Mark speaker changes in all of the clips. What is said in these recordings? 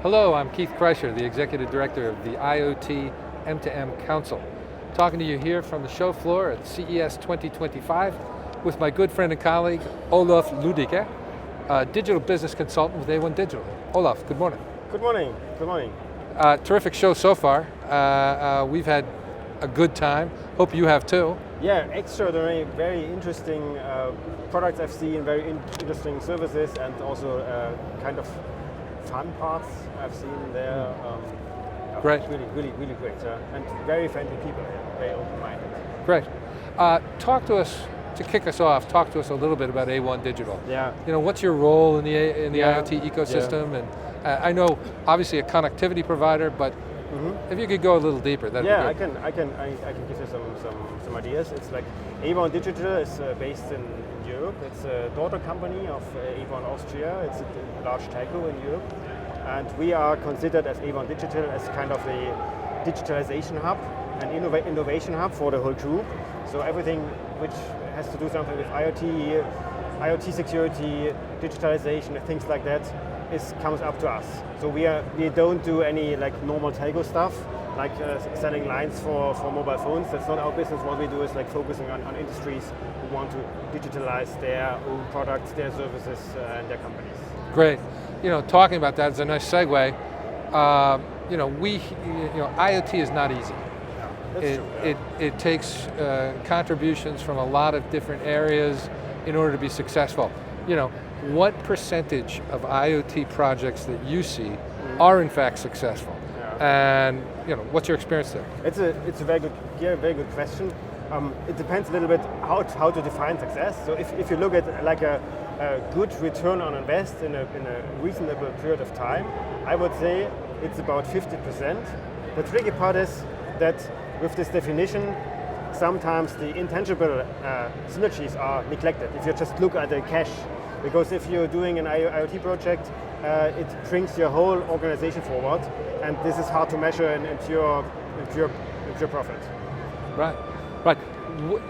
Speaker 1: Hello, I'm Keith Kreischer, the Executive Director of the IoT M2M Council. Talking to you here from the show floor at CES 2025 with my good friend and colleague, Olaf Lüdicke, a digital business consultant with A1 Digital. Olaf, good morning.
Speaker 2: Good morning, good morning.
Speaker 1: Terrific show so far. We've had a good time. Hope you have too.
Speaker 2: Yeah, extraordinary, very interesting products I've seen, very interesting services, and also kind of fun parts I've seen there.
Speaker 1: Great.
Speaker 2: Really great. And very friendly people, very open-minded.
Speaker 1: Great. Talk to us, to kick us off, talk to us a little bit about A1 Digital.
Speaker 2: Yeah.
Speaker 1: You know, what's your role in the IoT ecosystem?
Speaker 2: Yeah.
Speaker 1: And I know, obviously, a connectivity provider, but if you could go a little deeper, that'd be good.
Speaker 2: I can give you some ideas. It's like A1 Digital is based in Europe. It's a daughter company of A1 Austria. It's a large telco in Europe, and we are considered as A1 Digital as kind of the digitalization hub and innovation hub for the whole group. So everything which has to do something with IoT security, digitalization, things like that, comes up to us. So we don't do any like normal telco stuff, like selling lines for mobile phones. That's not our business. What we do is like focusing on industries who want to digitalize their own products, their services, and their companies.
Speaker 1: Great. You know, talking about that is a nice segue. IoT is not easy.
Speaker 2: That's true.
Speaker 1: It takes contributions from a lot of different areas in order to be successful. You know, what percentage of IoT projects that you see are in fact successful? Yeah. And you know, what's your experience there?
Speaker 2: It's a very good question. It depends a little bit how to define success. So if you look at like a good return on invest in a reasonable period of time, I would say it's about 50%. The tricky part is that with this definition, sometimes the intangible synergies are neglected. If you just look at the cash, because if you're doing an IoT project, it brings your whole organization forward, and this is hard to measure into your profit.
Speaker 1: Right.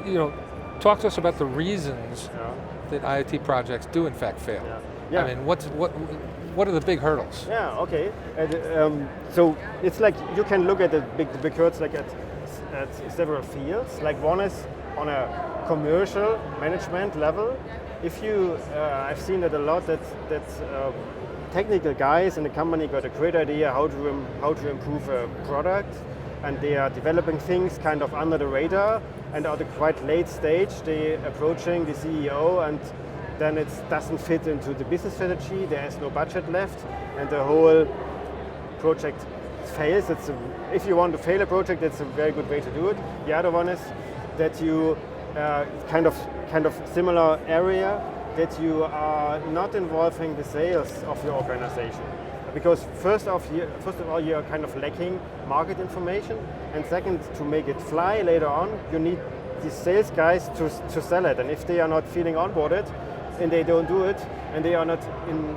Speaker 1: You know, talk to us about the reasons that IoT projects do in fact fail.
Speaker 2: Yeah.
Speaker 1: I mean, what are the big hurdles?
Speaker 2: Yeah. Okay. So it's like you can look at the big hurdles like at several fields. Like one is on a commercial management level. If you, I've seen that a lot. That technical guys in the company got a great idea how to improve a product, and they are developing things kind of under the radar. And at a quite late stage, they approaching the CEO, and then it doesn't fit into the business strategy. There is no budget left, and the whole project fails. If you want to fail a project, it's a very good way to do it. The other one is that you kind of similar area, that you are not involving the sales of your organization, because first of all you are kind of lacking market information, and second, to make it fly later on, you need the sales guys to sell it, and if they are not feeling onboarded and they don't do it and they are not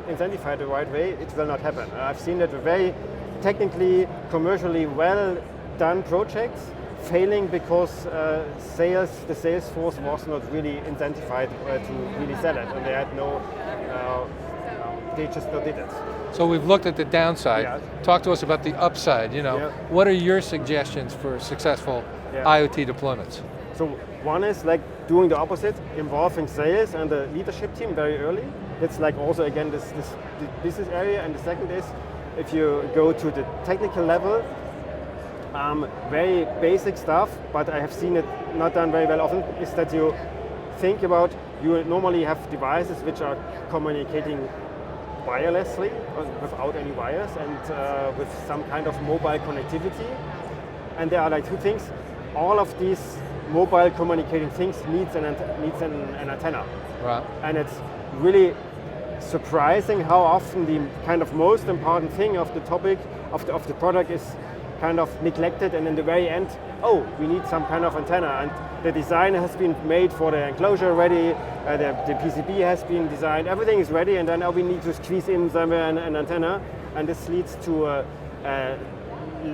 Speaker 2: incentivized the right way, it will not happen. I've seen that very technically, commercially well done projects failing because the sales force was not really incentivized to really sell it, and they had they just not did it.
Speaker 1: So we've looked at the downside.
Speaker 2: Yeah.
Speaker 1: Talk to us about the upside. You know, what are your suggestions for successful IoT deployments?
Speaker 2: So one is like doing the opposite, involving sales and the leadership team very early. It's like also again this business area, and the second is if you go to the technical level. Very basic stuff, but I have seen it not done very well often, is that you think about, you normally have devices which are communicating wirelessly, without any wires, and with some kind of mobile connectivity. And there are like two things. All of these mobile communicating things needs an antenna. Right. And it's really surprising how often the kind of most important thing of the topic of the product is kind of neglected, and in the very end, we need some kind of antenna, and the design has been made for the enclosure ready, the PCB has been designed, everything is ready, and then we need to squeeze in somewhere an antenna, and this leads to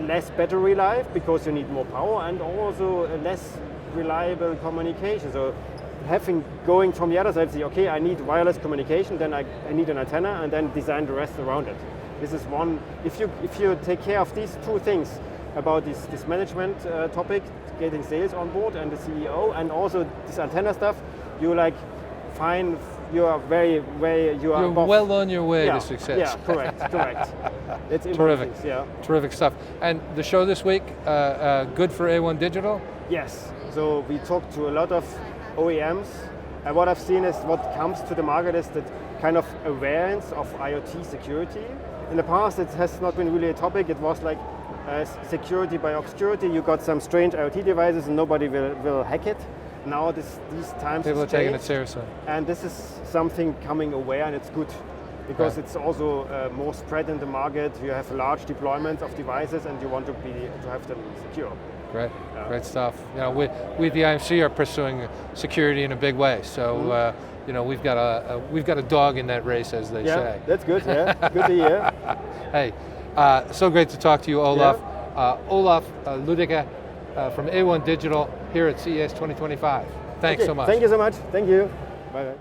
Speaker 2: less battery life because you need more power, and also a less reliable communication. So going from the other side, say, okay, I need wireless communication, then I need an antenna, and then design the rest around it. This is one. If you take care of these two things about this management topic, getting sales on board and the CEO, and also this antenna stuff, you like find you are very you are.
Speaker 1: You're
Speaker 2: above.
Speaker 1: well on your way to success.
Speaker 2: Yeah, correct. It's
Speaker 1: Terrific.
Speaker 2: things, yeah.
Speaker 1: Terrific stuff. And the show this week, good for A1 Digital?
Speaker 2: Yes. So we talked to a lot of OEMs, and what I've seen is what comes to the market is that kind of awareness of IoT security. In the past, it has not been really a topic. It was like security by obscurity. You got some strange IoT devices and nobody will hack it. Now these times
Speaker 1: people are taking it
Speaker 2: changed,
Speaker 1: seriously.
Speaker 2: and this is something coming aware, and it's good because it's also more spread in the market. You have large deployments of devices, and you want to have them secure.
Speaker 1: Great, great stuff. You know, we at the IMC are pursuing security in a big way. So you know, we've got a dog in that race, as they say.
Speaker 2: That's good. Yeah, good to hear.
Speaker 1: Hey, so great to talk to you, Olaf. Olaf Lüdicke from A1 Digital here at CES 2025. Thanks so much.
Speaker 2: Thank you so much. Thank you. Bye.